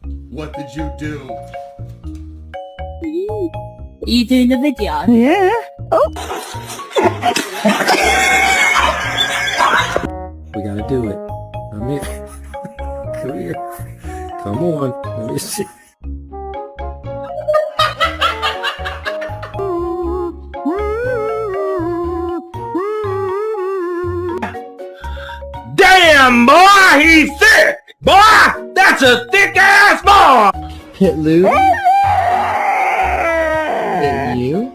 What did you do? You doing the video? Yeah. We gotta do it. Come here. Come here. Come on. Let me see. Damn, boy, he's thick! Boy, that's a thick ass boy! Hit Lou. Hit you.